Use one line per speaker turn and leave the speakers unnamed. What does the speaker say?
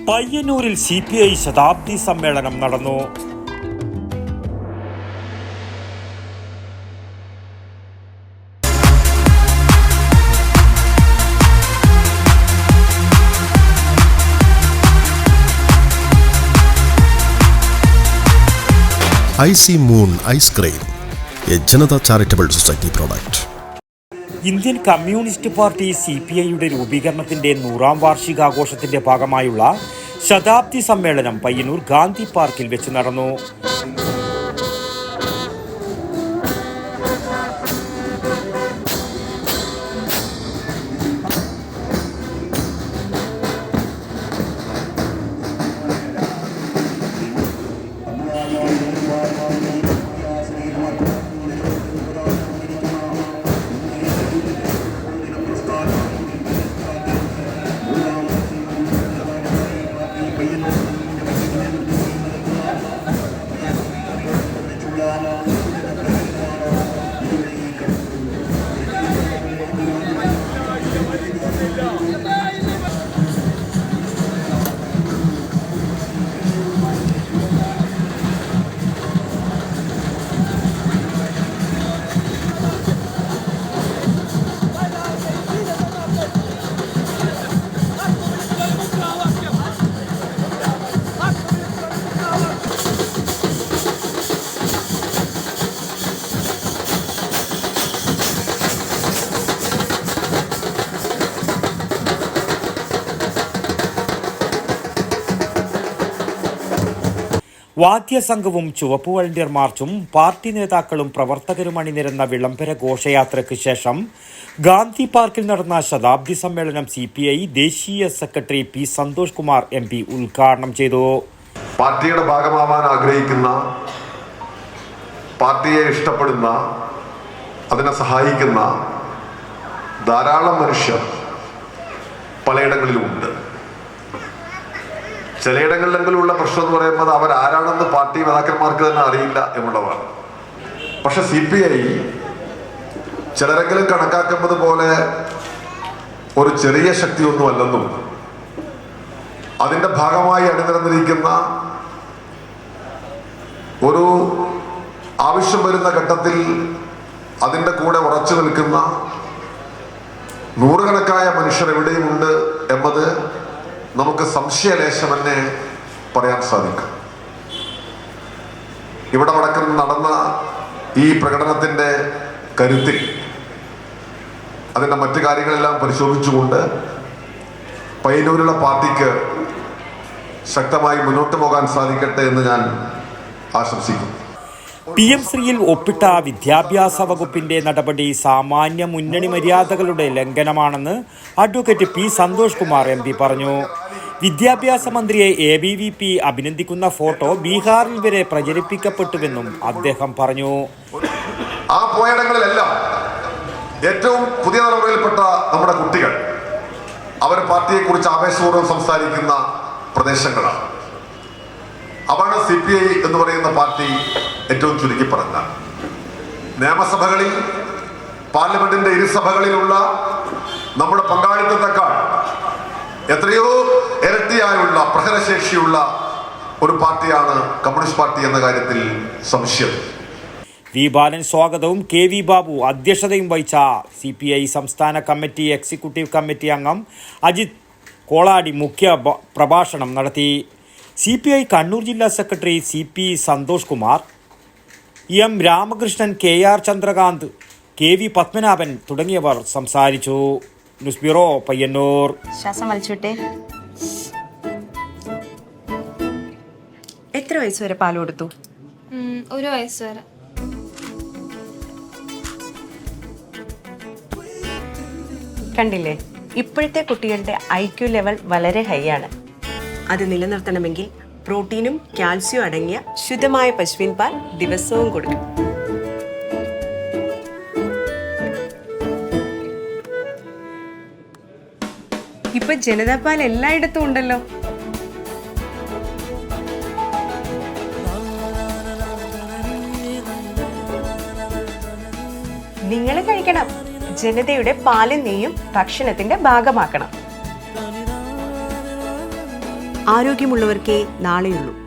പയ്യന്നൂരിൽ CPI ശതാബ്ദി സമ്മേളനം നടന്നു.
IC Moon Ice Cream, a Janata Charitable Society product.
Indian communist party CPIയുടെ രൂപീകരണത്തിന്റെ 100ാം വാർഷികാഘോഷത്തിന്റെ ഭാഗമായുള്ള ശതാബ്ദി സമ്മേളനം പയ്യന്നൂർ ഗാന്ധി പാർക്കിൽ വെച്ച് നടന്നു. വാദ്യസംഘവും ചുവപ്പ് വളണ്ടിയർ മാർച്ചും പാർട്ടി നേതാക്കളും പ്രവർത്തകരും അണിനിരന്ന വിളംബര ഘോഷയാത്രയ്ക്ക് ശേഷം ഗാന്ധി പാർക്കിൽ നടന്ന ശതാബ്ദി സമ്മേളനം CPI ദേശീയ secretary P. Santhosh Kumar MP ഉദ്ഘാടനം ചെയ്തു.
പാർട്ടിയുടെ ഭാഗമാവാൻ ആഗ്രഹിക്കുന്ന, പാർട്ടിയെ ഇഷ്ടപ്പെടുന്ന, അതിനെ സഹായിക്കുന്ന ധാരാളം മനുഷ്യർ പലയിടങ്ങളിലുമുണ്ട്. ചിലയിടങ്ങളിലെങ്കിലുള്ള പ്രശ്നം എന്ന് പറയുന്നത് അവരാരാണെന്ന് പാർട്ടി നേതാക്കന്മാർക്ക് തന്നെ അറിയില്ല എന്നുള്ളതാണ്. പക്ഷെ CPI ചിലരെങ്കിലും കണക്കാക്കുന്നത് പോലെ ഒരു ചെറിയ ശക്തിയൊന്നുമല്ലെന്നും അതിൻ്റെ ഭാഗമായി അണിനിരന്നിരിക്കുന്ന ഒരു ആവശ്യം വരുന്ന ഘട്ടത്തിൽ അതിൻ്റെ കൂടെ ഉറച്ചു നിൽക്കുന്ന നൂറുകണക്കായ മനുഷ്യർ എവിടെയുമുണ്ട് എന്നത് നമുക്ക് സംശയലേശം തന്നെ പറയാൻ സാധിക്കും. ഇവിടെ നടന്ന ഈ പ്രകടനത്തിൻ്റെ കരുത്തിൽ അതിൻ്റെ മറ്റു കാര്യങ്ങളെല്ലാം പരിശോധിച്ചുകൊണ്ട് പയ്യന്നൂരിലുള്ള പാർട്ടിക്ക് ശക്തമായി മുന്നോട്ട് പോകാൻ സാധിക്കട്ടെ എന്ന് ഞാൻ ആശംസിക്കുന്നു.
PM ശ്രീയിൽ ഒപ്പിട്ട വിദ്യാഭ്യാസ വകുപ്പിന്റെ നടപടി സാമാന്യ മുന്നണി മര്യാദകളുടെ ലംഘനമാണെന്ന് advocate P. Santhosh Kumar MP പറഞ്ഞു. വിദ്യാഭ്യാസ മന്ത്രിയെ ABVP അഭിനന്ദിക്കുന്ന ഫോട്ടോ ബീഹാറിൽ വരെ പ്രചരിപ്പിക്കപ്പെട്ടുവെന്നും അദ്ദേഹം പറഞ്ഞു.
ആ പോയിടങ്ങളിലെല്ലാം ഏറ്റവും പുതിയ തലമുറയിൽപ്പെട്ട നമ്മുടെ കുട്ടികൾ അവർ പാർട്ടിയെക്കുറിച്ച് ആവേശപൂർവ്വം സംസാരിക്കുന്ന പ്രദേശങ്ങളാണ്. അതാണ് CPI എന്ന് പറയുന്ന പാർട്ടി ഏറ്റവും ചുരുക്കി പറഞ്ഞാൽ. നിയമസഭകളിൽ, പാർലമെന്റിന്റെ ഇരുസഭകളിലുള്ള നമ്മുടെ പങ്കാളിത്തത്തെക്കാൾ എത്രയോ ഇരട്ടിയായുള്ള പ്രഹരശേഷിയുള്ള ഒരു പാർട്ടിയാണ് കമ്മ്യൂണിസ്റ്റ് പാർട്ടി എന്ന കാര്യത്തിൽ സംശയം.
V. ബാലൻ സ്വാഗതവും KV ബാബു അധ്യക്ഷതയും വഹിച്ച CPI സംസ്ഥാന കമ്മിറ്റി എക്സിക്യൂട്ടീവ് കമ്മിറ്റി അംഗം അജിത് കോളാടി മുഖ്യ പ്രഭാഷണം നടത്തി. CPI കണ്ണൂർ ജില്ലാ secretary CP. Santhosh Kumar, M. Ramakrishnan, KR Chandrakanth, KV Padmanabhan തുടങ്ങിയവർ സംസാരിച്ചു. News bureau, Payyanur.
ശ്വാസം വലിച്ചുവിട്ടെ. എത്ര വയസ്സ് വരെ പാൽ കൊടുത്തു?
1 വയസ്സ് വരെ.
കണ്ടില്ലേ, ഇപ്പോഴത്തെ കുട്ടികളുടെ IQ ലെവൽ വളരെ ഹൈ ആണ്. അത് നിലനിർത്തണമെങ്കിൽ പ്രോട്ടീനും കാൽസ്യവും അടങ്ങിയ ശുദ്ധമായ പശുവിൻ പാൽ ദിവസവും കൊടുക്കും. ഇപ്പൊ ജനതാ പാൽ എല്ലായിടത്തും ഉണ്ടല്ലോ. നിങ്ങൾ കഴിക്കണം. ജനതയുടെ പാലും നെയ്യും ഭക്ഷണത്തിന്റെ ഭാഗമാക്കണം. ആരോഗ്യമുള്ളവർക്കേ നാളെയുള്ളൂ.